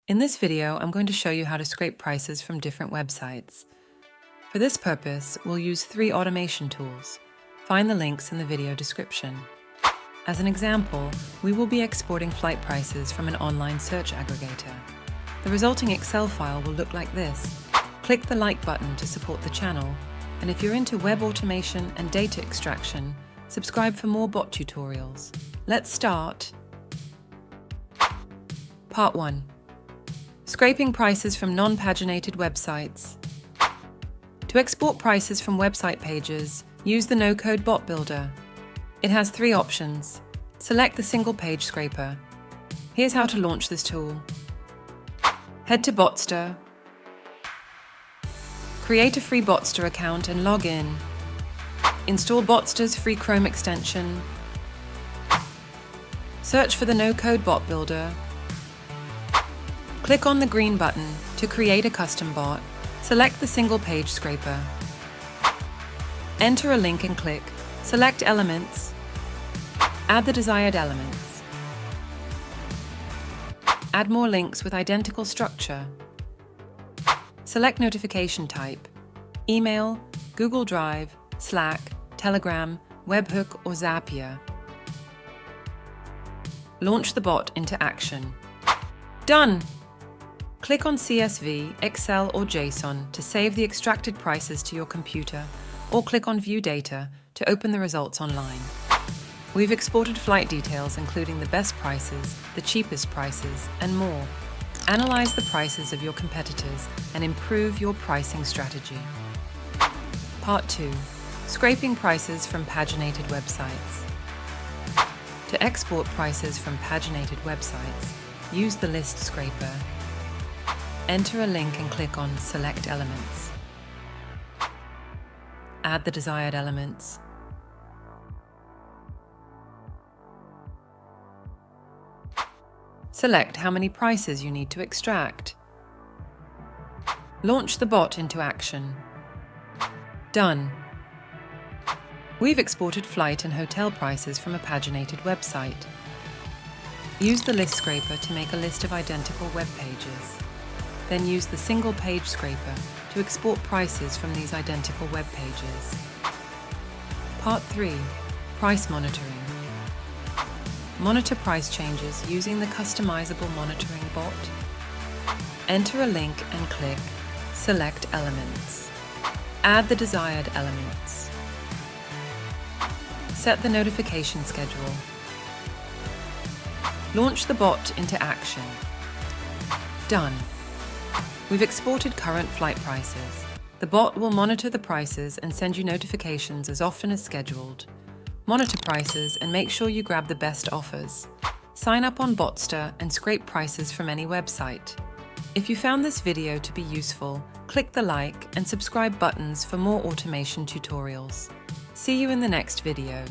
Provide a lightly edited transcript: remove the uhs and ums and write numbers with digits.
In this video, I'm going to show you how to scrape prices from different websites. For this purpose, we'll use 3 automation tools. Find the links in the video description. As an example, we will be exporting flight prices from an online search aggregator. The resulting Excel file will look like this. Click the like button to support the channel, and if you're into web automation and data extraction, subscribe for more bot tutorials. Let's start. Part 1. Scraping prices from non-paginated websites. To export prices from website pages, use the no-code bot builder. It has 3 options. Select the single page scraper. Here's how to launch this tool. Head to Botster. Create a free Botster account and log in. Install Botster's free Chrome extension. Search for the no-code bot builder. Click on the green button to create a custom bot. Select the single page scraper. Enter a link and click. Select elements. Add the desired elements. Add more links with identical structure. Select notification type: email, Google Drive, Slack, Telegram, Webhook, or Zapier. Launch the bot into action. Done! Click on CSV, Excel, or JSON to save the extracted prices to your computer, or click on View Data to open the results online. We've exported flight details including the best prices, the cheapest prices, and more. Analyze the prices of your competitors and improve your pricing strategy. Part 2. Scraping prices from paginated websites. To export prices from paginated websites, use the list scraper. Enter a link and click on Select Elements. Add the desired elements. Select how many prices you need to extract. Launch the bot into action. Done. We've exported flight and hotel prices from a paginated website. Use the list scraper to make a list of identical web pages. Then use the single page scraper to export prices from these identical web pages. Part 3. Price monitoring. Monitor price changes using the customizable monitoring bot. Enter a link and click Select Elements. Add the desired elements. Set the notification schedule. Launch the bot into action. Done. We've exported current flight prices. The bot will monitor the prices and send you notifications as often as scheduled. Monitor prices and make sure you grab the best offers. Sign up on Botster and scrape prices from any website. If you found this video to be useful, click the like and subscribe buttons for more automation tutorials. See you in the next video.